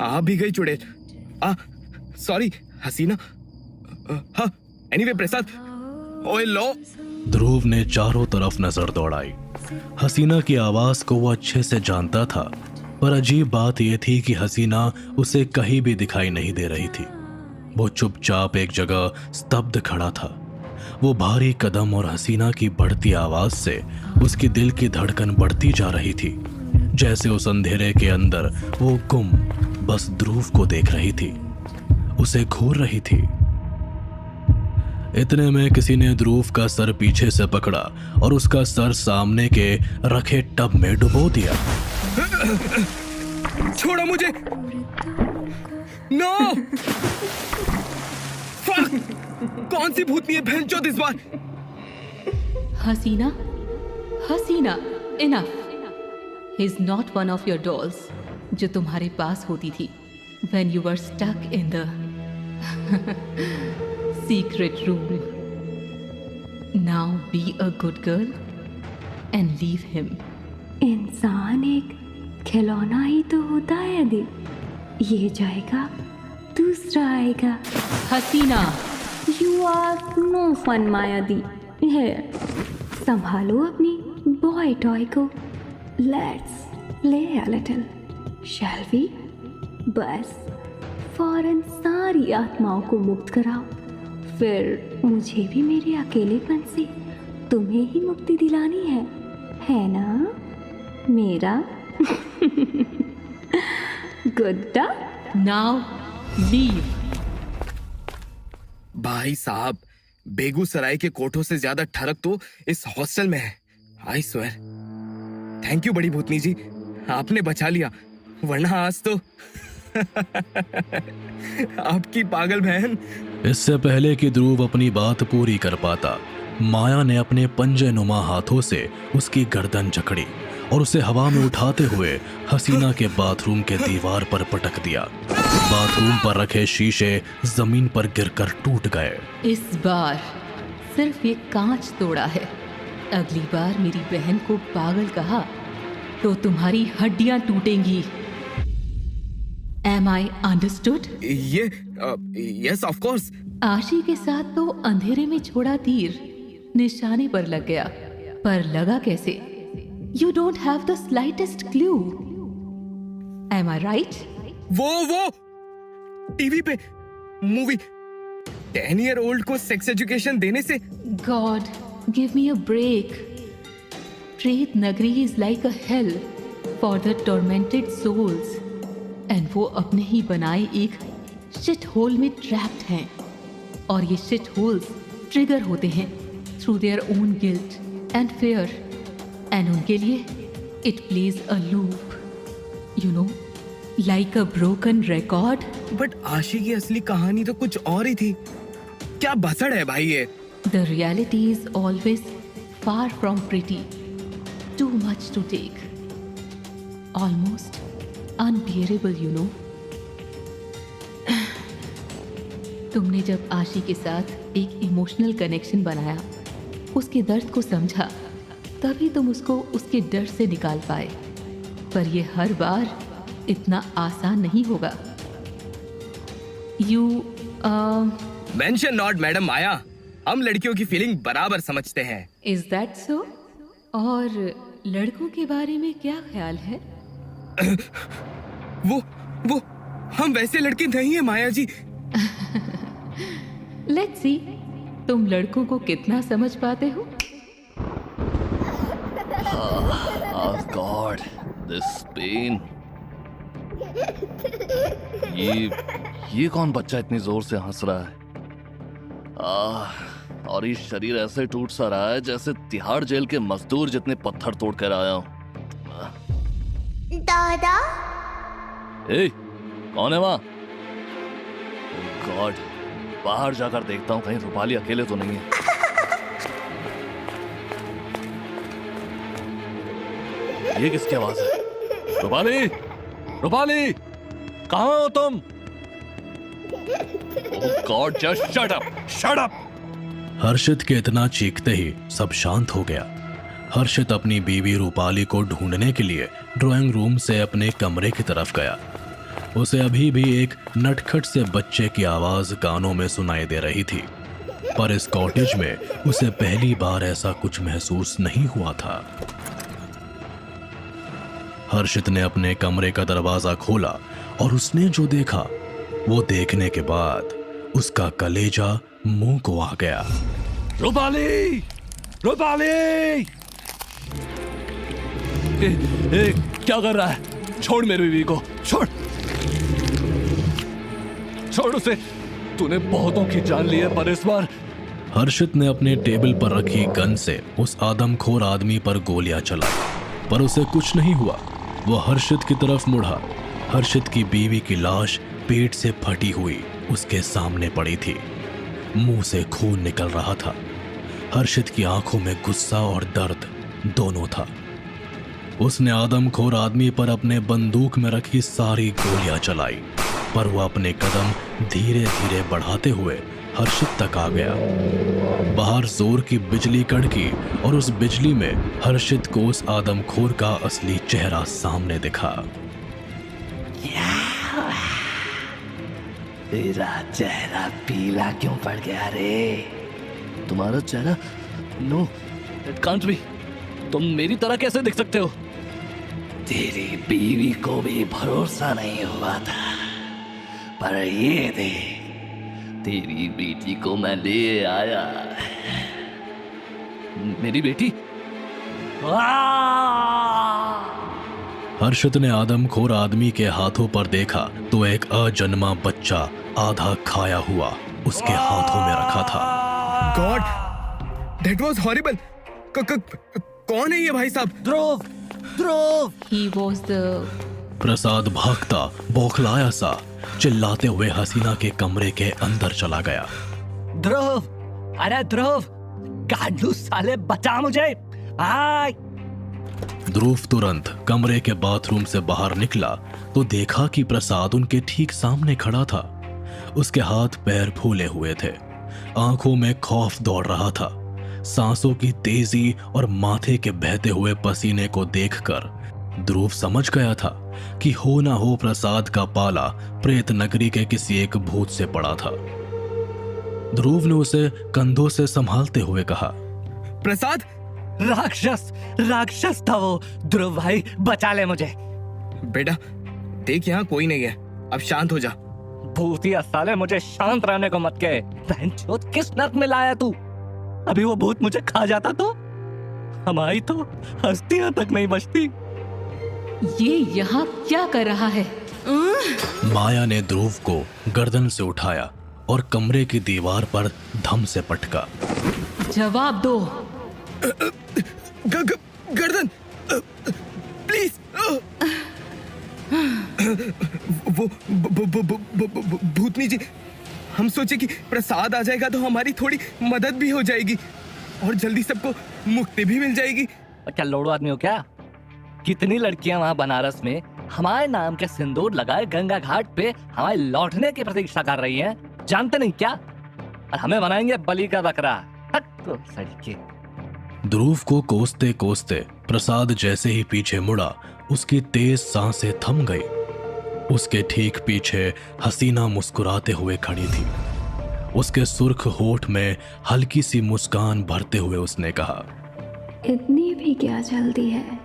आ भी गई चुड़ैल। सॉरी हसीना। हाँ एनीवे प्रसाद। ओए लो। ध्रुव ने चारों तरफ नजर दौड़ाई। हसीना की आवाज को वो अच्छे से जानता था, पर अजीब बात यह थी कि हसीना उसे कहीं भी दिखाई नहीं दे रही थी। वो चुपचाप एक जगह स्तब्ध खड़ा था। वो भारी कदम और हसीना की बढ़ती आवाज से उसकी दिल की धड़कन बढ़ती जा रही थी, जैसे उस अंधेरे के अंदर वो गुम बस ध्रुव को देख रही थी, उसे घूर रही थी। इतने में किसी ने ध्रुव का सर पीछे से पकड़ा और उसका सर सामने के रखे टब में डुबो दिया। छोड़ो मुझे। नो। कौन सी भूतनी है भैंचोद इस बार? Haseena, Haseena, enough. He is not one of your dolls जो तुम्हारे पास होती थी when you were stuck in the secret room. Now be a good girl and leave him. इंसान एक खिलौना ही तो होता है दी। ये जाएगा दूसरा आएगा। हसीना, यू आर नो फन मायादी। है संभालो अपनी बॉय टॉय को। Let's play a little, shall we? बस फौरन सारी आत्माओं को मुक्त कराओ, फिर मुझे भी मेरे अकेलेपन से तुम्हें ही मुक्ति दिलानी है ना मेरा गुड्डा? now leave. भाई साहब, बेगूसराय के कोठों से ज्यादा ठरक तो इस हॉस्टल में है। I swear. थैंक यू बड़ी भूतनी जी, आपने बचा लिया, वरना आज तो आपकी पागल बहन। इससे पहले कि ध्रुव अपनी बात पूरी कर पाता, माया ने अपने पंजे नुमा हाथों से उसकी गर्दन जकड़ी और उसे हवा में उठाते हुए हसीना के बाथरूम के दीवार पर पटक दिया। बाथरूम पर रखे शीशे जमीन पर गिरकर टूट गए। इस बार सिर्फ ये कांच तोड़ा है। अगली बार मेरी बहन को पागल कहा तो तुम्हारी हड्डियां टूटेंगी। Am I understood? Yes of course. आशी के साथ तो अंधेरे में छोड़ा तीर निशाने पर लग गया, पर लगा कैसे? You don't have the slightest clue. Am I right? वो टीवी पे मूवी 10 year old को सेक्स एजुकेशन देने से। God, give me a break. प्रेत नगरी is like a hell for the tormented souls. And वो अपने ही बनाए एक शिट होल में ट्रैप्ड हैं, और ये शिट होल्स ट्रिगर होते हैं through their own guilt and fair, and उनके लिए it plays a loop, you know, like a broken record. But आशी की असली कहानी तो कुछ और ही थी। क्या बसड़ है भाई ये? The reality is always far from pretty, too much to take, almost unbearable, you know. तुमने जब आशी के साथ एक इमोशनल कनेक्शन बनाया, उसके दर्द को समझा, तभी तुम उसको उसके डर से निकाल पाए, पर यह हर बार इतना आसान नहीं होगा। You मेंशन नॉट मैडम माया, हम लड़कियों की फीलिंग बराबर समझते हैं। Is that so? और लड़कों के बारे में क्या ख्याल है? वो हम वैसे लड़के नहीं है माया जी। Let's see, तुम लड़कों को कितना समझ पाते हो? Oh God, this pain. ये कौन बच्चा इतनी जोर से हंस रहा है? और ये शरीर ऐसे टूट सा रहा है जैसे तिहाड़ जेल के मजदूर जितने पत्थर तोड़ कर आया हूँ। दादा? ए, कौन है वहाँ? गॉड, बाहर जाकर देखता हूँ कहीं रूपाली अकेले तो नहीं है। ये किसकी आवाज है? रूपाली, रूपाली, कहाँ हो तुम? Oh God, just shut up, shut up. Harshit के इतना चीखते ही सब शांत हो गया। हर्षित अपनी बीवी रूपाली को ढूंढने के लिए ड्राइंग रूम से अपने कमरे की तरफ गया। उसे अभी भी एक नटखट से बच्चे की आवाज कानों में सुनाई दे रही थी, पर इस कॉटेज में उसे पहली बार ऐसा कुछ महसूस नहीं हुआ था। हर्षित ने अपने कमरे का दरवाजा खोला और उसने जो देखा वो देखने के बाद उसका कलेजा मुंह को आ गया। रूपाली, रूपाली! क्या कर रहा है? छोड़ मेरी बीवी को, छोड़, छोड़ उसे। तूने बहुतों की जान ली है, पर इस बार। हर्षित ने अपने टेबल पर रखी गन से उस आदमखोर आदमी पर गोलियां चलाई, पर उसे कुछ नहीं हुआ। वो हर्षित की तरफ मुड़ा। हर्षित की बीवी की लाश पेट से फटी हुई उसके सामने पड़ी थी। मुंह से खून निकल रहा था। हर्षित की आंखों में गुस्सा और दर्द दोनों था। उसने आदमखोर आदमी पर अपने बंदूक में रखी सारी गोलियां चलाई, पर वह अपने कदम धीरे धीरे बढ़ाते हुए हर्षित तक आ गया। बाहर जोर की बिजली कड़की और उस बिजली में हर्षित को उस आदमखोर का असली चेहरा सामने दिखा। तेरा चेहरा पीला क्यों पड़ गया रे? तुम्हारा चेहरा? No, it can't be. तुम मेरी तरह कैसे दिख सकते हो? तेरी बीवी को भी भरोसा नहीं हुआ था, पर ये दे, तेरी बेटी को मैं ले आया। मेरी बेटी? हर्षित ने आदमखोर आदमी के हाथों पर देखा तो एक अजन्मा बच्चा आधा खाया हुआ उसके हाथों में रखा था। God, that was horrible. कौन है ये भाई साहब? ध्रुव, ध्रुव! He was the प्रसाद भागता बौखलाया सा चिल्लाते हुए हसीना के कमरे के अंदर चला गया। ध्रुव! अरे ध्रुव! गांडू साले, बचा मुझे! आय! ध्रुव तुरंत कमरे के बाथरूम से बाहर निकला तो देखा कि प्रसाद उनके ठीक सामने खड़ा था। उसके हाथ पैर फूले हुए थे, आंखों में खौफ दौड़ रहा था। सांसों की तेजी और माथे के बहते हुए पसीने को देखकर ध्रुव समझ गया था कि हो ना हो प्रसाद का पाला प्रेत नगरी के किसी एक भूत से पड़ा था। ध्रुव ने उसे कंधों से संभालते हुए कहा, प्रसाद! राक्षस, राक्षस था वो। ध्रुव भाई, बचा ले मुझे। बेटा देख, यहाँ कोई नहीं है, अब शांत हो जा। भूतिया साले, मुझे शांत रहने को मत कहे। बहनचोद, किस नर्क में लाया तू? अभी वो भूत मुझे खा जाता तो हमारी तो हस्तियां तक नहीं बचती। ये यहाँ क्या कर रहा है? माया ने ध्रुव को गर्दन से उठाया और कमरे की दीवार पर धम से पटका। जवाब दो। गर्दन प्लीज। वो भूतनी जी, हम सोचे कि प्रसाद आ जाएगा तो हमारी थोड़ी मदद भी हो जाएगी और जल्दी सबको मुक्ति भी मिल जाएगी। क्या लोड़ो आदमी हो क्या? कितनी लड़कियां वहां बनारस में हमारे नाम के सिंदूर लगाए गंगा घाट पे हमारे लौटने की प्रतीक्षा कर रही हैं, जानते नहीं क्या? और हमें बनाएंगे बलि का बकरा। तो सड़के। ध्रुव को कोसते कोसते प्रसाद जैसे ही पीछे मुड़ा, उसकी तेज सांसें थम गई। उसके ठीक पीछे हसीना मुस्कुराते हुए खड़ी थी। उसके सुर्ख होठ में हल्की सी मुस्कान भरते हुए उसने कहा, इतनी भी क्या जल्दी है,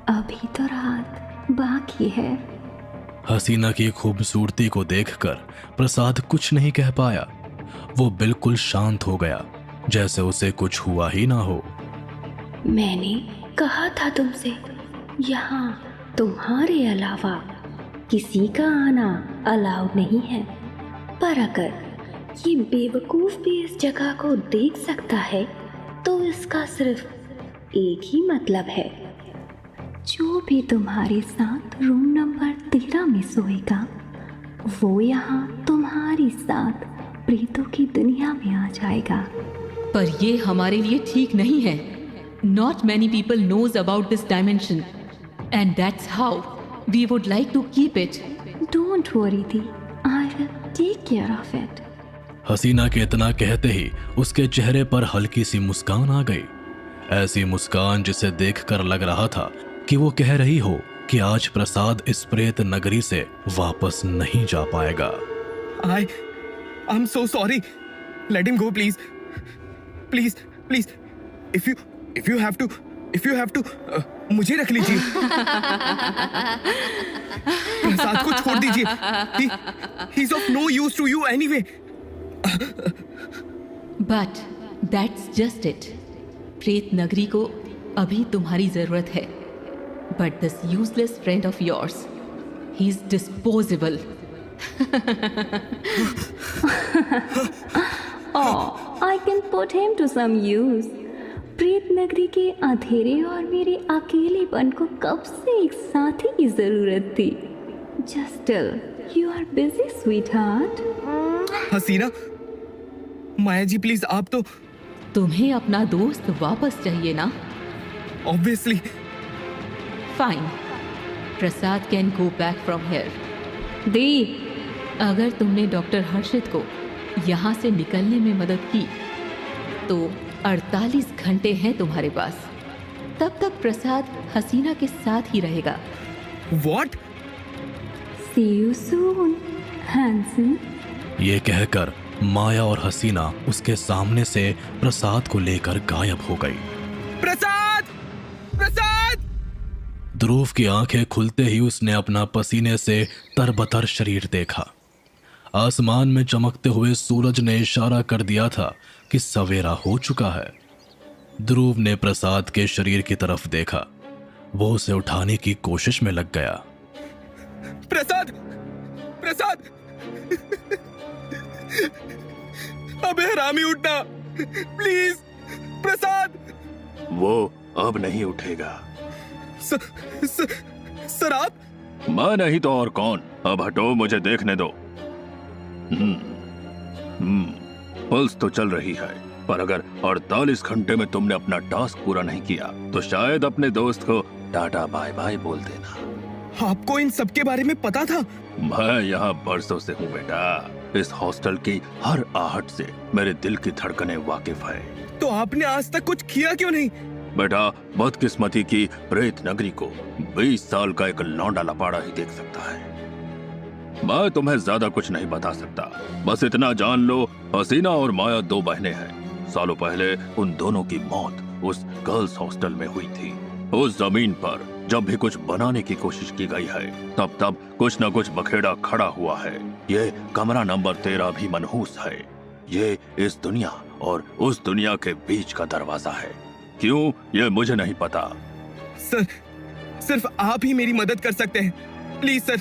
अभी तो रात बाकी है। हसीना की खूबसूरती को देखकर प्रसाद कुछ नहीं कह पाया। वो बिल्कुल शांत हो गया, जैसे उसे कुछ हुआ ही ना हो। मैंने कहा था तुमसे, यहाँ तुम्हारे अलावा किसी का आना अलाउड नहीं है। पर अगर ये बेवकूफ भी इस जगह को देख सकता है तो इसका सिर्फ एक ही मतलब है, जो भी तुम्हारे साथ रूम नंबर 13 में सोएगा वो यहाँ तुम्हारी साथ प्रेतों की दुनिया में आ जाएगा। पर ये हमारे लिए ठीक नहीं है। Not many people knows about this dimension, and that's how we would like to keep it. Don't worry, Di. I will take care of it. हसीना के इतना कहते ही उसके चेहरे पर हल्की सी मुस्कान आ गई। ऐसी मुस्कान जिसे देखकर लग रहा था कि वो कह रही हो कि आज प्रसाद इस प्रेत नगरी से वापस नहीं जा पाएगा। I'm so sorry. Let him go, please. Please, please. If you have to, मुझे रख लीजिए। प्रसाद को छोड़ दीजिए। He's of no use to you anyway. But that's just it. प्रेत नगरी को अभी तुम्हारी जरूरत है, but this useless friend of yours, he is disposable. Oh, I can put him to some use. प्रेत नगरी के अंधेरे और मेरे अकेलेपन को कब से एक साथी की जरूरत थी। Just tell, you are busy, sweetheart. Haseena, Maya ji please, आप तो तुम्हें अपना दोस्त वापस चाहिए ना? Obviously. Fine, Prasad can go back from here. दी, अगर तुमने डॉक्टर हर्षित को यहाँ से निकलने में मदद की तो 48 घंटे हैं तुम्हारे पास। तब तक प्रसाद हसीना के साथ ही रहेगा। What? see you soon, handsome. ये कहकर माया और हसीना उसके सामने से प्रसाद को लेकर गायब हो गई। प्रसाद! प्रसाद! ध्रुव की आंखें खुलते ही उसने अपना पसीने से तरबतर शरीर देखा। आसमान में चमकते हुए सूरज ने इशारा कर दिया था कि सवेरा हो चुका है। ध्रुव ने प्रसाद के शरीर की तरफ देखा। वो उसे उठाने की कोशिश में लग गया। प्रसाद! प्रसाद! अबे हरामी, उठना प्लीज। प्रसाद! वो अब नहीं उठेगा। सर आप? मैं नहीं तो और कौन। अब हटो, मुझे देखने दो। पल्स तो चल रही है, पर अगर 48 घंटे में तुमने अपना टास्क पूरा नहीं किया तो शायद अपने दोस्त को टाटा बाय बाय बोल देना। आपको इन सब के बारे में पता था? मैं यहाँ बरसों से हूँ बेटा। इस हॉस्टल की हर आहट से मेरे दिल की धड़कनें वाकिफ है। तो आपने आज तक कुछ किया क्यों नहीं? बेटा, बदकिस्मती की प्रेत नगरी को 20 साल का एक लौंडा लपाड़ा ही देख सकता है। मैं तुम्हें ज्यादा कुछ नहीं बता सकता, बस इतना जान लो, हसीना और माया 2 बहनें हैं। सालों पहले उन दोनों की मौत उस गर्ल्स हॉस्टल में हुई थी। उस जमीन पर जब भी कुछ बनाने की कोशिश की गई है, तब तब कुछ न कुछ बखेड़ा खड़ा हुआ है। ये कमरा नंबर 13 भी मनहूस है। ये इस दुनिया और उस दुनिया के बीच का दरवाजा है। क्यों, ये मुझे नहीं पता। सर, सिर्फ आप ही मेरी मदद कर सकते हैं। प्लीज सर,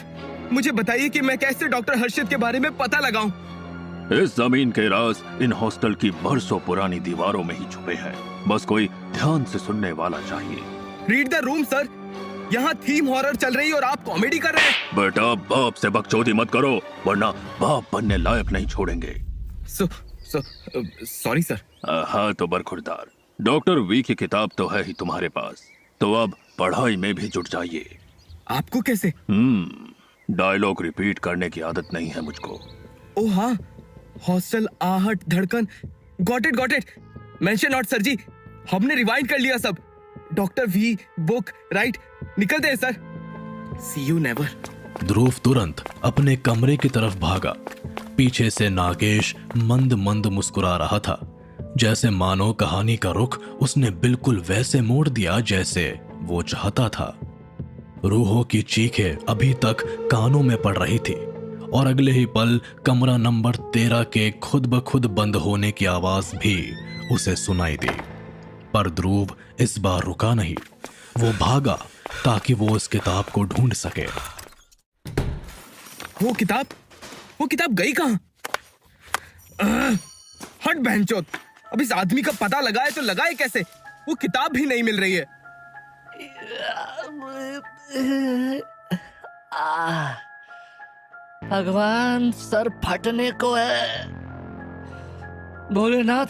मुझे बताइए कि मैं कैसे डॉक्टर हर्षित के बारे में पता लगाऊं। इस जमीन के राज इन हॉस्टल की बरसों पुरानी दीवारों में ही छुपे हैं। बस कोई ध्यान से सुनने वाला चाहिए। Read the room sir. यहाँ थीम हॉरर चल रही है और आप कॉमेडी कर रहे हैं। बेटा, बाप से बकचोदी मत करो, वरना बाप बनने लायक नहीं छोड़ेंगे। Sorry sir. हाँ तो बरखुरदार, डॉक्टर वी की किताब तो है ही तुम्हारे पास, तो अब पढ़ाई में भी जुट जाइए। आपको कैसे? डायलॉग रिपीट करने की आदत नहीं है मुझको। ओह हाँ, हॉस्टल, आहट, धड़कन। Got it. Mention not sir ji, हमने रिवाइंड कर लिया सब। Doctor V, book, right. निकलते हैं sir. See you never. Dhruv तुरंत अपने कमरे की तरफ भागा। पीछे से नागेश मंद मंद मुस्कुरा रहा था, जैसे मानो कहानी का रुख उसने बिल्कुल वैसे मोड़ दिया जैसे वो चाहता था। रूहों की चीखें अभी तक कानों में पड़ रही थी और अगले ही पल कमरा नंबर 13 के खुद ब खुद बंद होने की आवाज भी उसे सुनाई दी। पर ध्रुव इस बार रुका नहीं। वो भागा ताकि वो उस किताब को ढूंढ सके। वो किताब गई कहाँ? हट बहनचोद। अब इस आदमी का पता लगाए तो लगाए कैसे? वो किताब भी नहीं मिल रही है। भगवान, सर फटने को है। भोलेनाथ,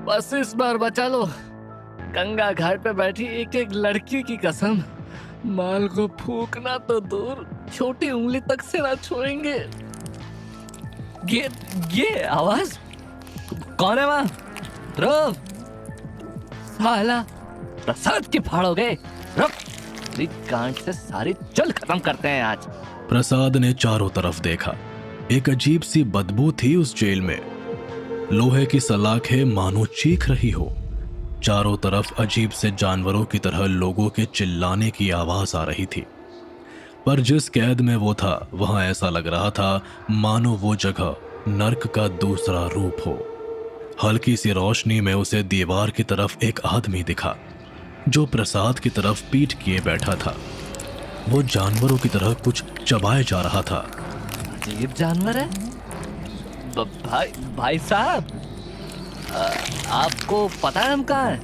बस इस बार बचा लो। गंगा घाट पे बैठी एक एक लड़की की कसम, माल को फूकना तो दूर, छोटी उंगली तक से ना छोड़ेंगे। ये आवाज कौन है वहां? ध्रुव, साला प्रसाद की फाड़ोगे? रुक, तेरी गांड से सारी जल खत्म करते हैं आज। प्रसाद ने चारों तरफ देखा। एक अजीब सी बदबू थी उस जेल में। लोहे की सलाखें मानो चीख रही हो। चारों तरफ अजीब से जानवरों की तरह लोगों के चिल्लाने की आवाज आ रही थी। पर जिस कैद में वो था वहां ऐसा लग रहा था मानो वो जगह नर्क का दूसरा रूप हो। हल्की सी रोशनी में उसे दीवार की तरफ एक आदमी दिखा जो प्रसाद की तरफ पीठ किए बैठा था। वो जानवरों की तरह कुछ चबाए जा रहा था। अजीब जानवर है। भाई साहब, आपको पता है हम कहाँ हैं?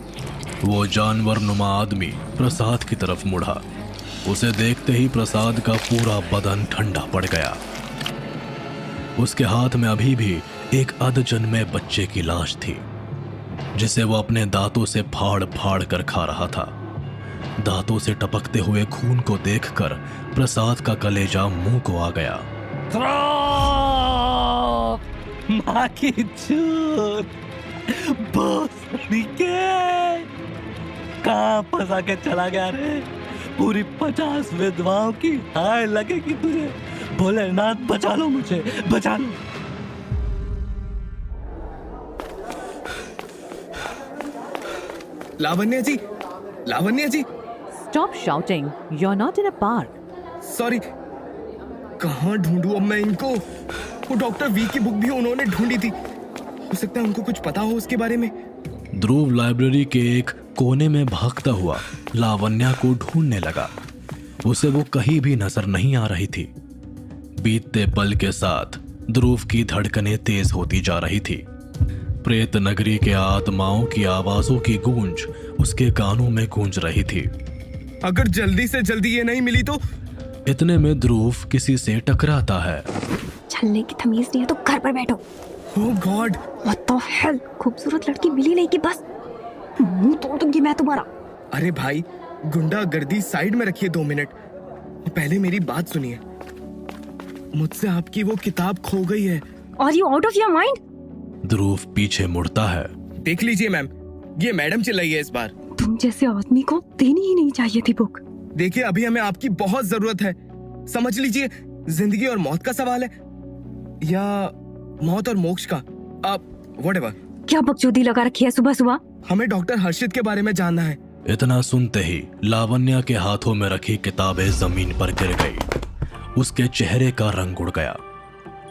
वो जानवर नुमा आदमी प्रसाद की तरफ मुड़ा। उसे देखते ही प्रसाद का पूरा बदन ठंडा पड़ गया। उसके हाथ में अभी भी एक अधजन्मे बच्चे की लाश थी जिसे वो अपने दांतों से फाड़ फाड़ कर खा रहा था। दांतों से टपकते हुए खून को देखकर प्रसाद का कलेजा मुंह को आ गया। माँ की चूत, कहाँ फंसा के चला गया रे? पूरी 50 विधवाओं की हाय लगेगी तुझे। भोलेनाथ बचा लो मुझे, बचा लो। लावण्या जी, लावण्या जी, Stop shouting. You're not in a park. Sorry. कहाँ ढूंढूं अब मैं इनको? वो डॉक्टर वी की बुक भी उन्होंने ढूंढी थी। हो सकता है उनको कुछ पता हो उसके बारे में। ध्रुव लाइब्रेरी के एक कोने में भागता हुआ लावण्या को ढूंढने लगा। उसे वो कहीं भी नजर नहीं आ रही थी। बीतते पल के साथ ध्रुव की धड़कनें तेज होती जा रही थी। प्रेत नगरी के आत्माओं की आवाजों की गूंज उसके कानों में गूंज रही थी। अगर जल्दी से जल्दी ये नहीं मिली तो। इतने में ध्रुव किसी से टकराता है। चलने की तमीज नहीं है तो घर पर बैठो। ओह गॉड, व्हाट द हेल, खूबसूरत लड़की मिली नहीं कि बस मुंह तोड़ दूंगी मैं तुम्हारा। अरे भाई, गुंडागर्दी साइड में रखिए 2 मिनट। पहले मेरी बात सुनिए। मुझसे आपकी वो किताब खो गई है। Are you out of your mind? Dhruv पीछे मुड़ता है। देख लीजिए मैम, ये मैडम चिल्लाई है इस बार। तुम जैसे आदमी को देनी ही नहीं चाहिए थी बुक। देखिए, अभी हमें आपकी बहुत जरूरत है। समझ लीजिए, जिंदगी और मौत का सवाल है, या मौत और मोक्ष का। आप व्हाटएवर। क्या बकचोदी लगा रखी है सुबह सुबह? हमें डॉक्टर हर्षित के बारे में जानना है। इतना सुनते ही लावण्या के हाथों में रखी किताबें जमीन पर गिर गई। उसके चेहरे का रंग उड़ गया।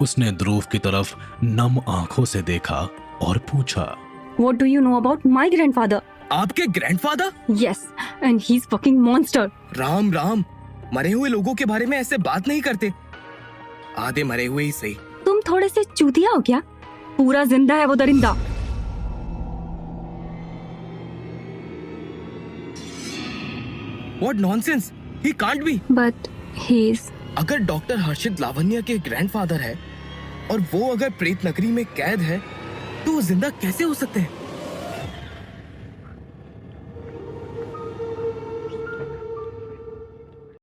उसने ध्रुव की तरफ नम आंखों से देखा और पूछा, What do you know about my grandfather? आपके grandfather? Yes, and he's fucking monster. Ram Ram, मरे हुए लोगों के बारे में ऐसे बात नहीं करते। आधे मरे हुए ही सही। तुम थोड़े से चूतिया हो क्या? पूरा जिंदा है वो दरिंदा। What nonsense! He can't be. But he's अगर डॉक्टर हर्षित लावण्या के ग्रैंडफादर है और वो अगर प्रेत नगरी में कैद है तो वो जिंदा कैसे हो सकते हैं?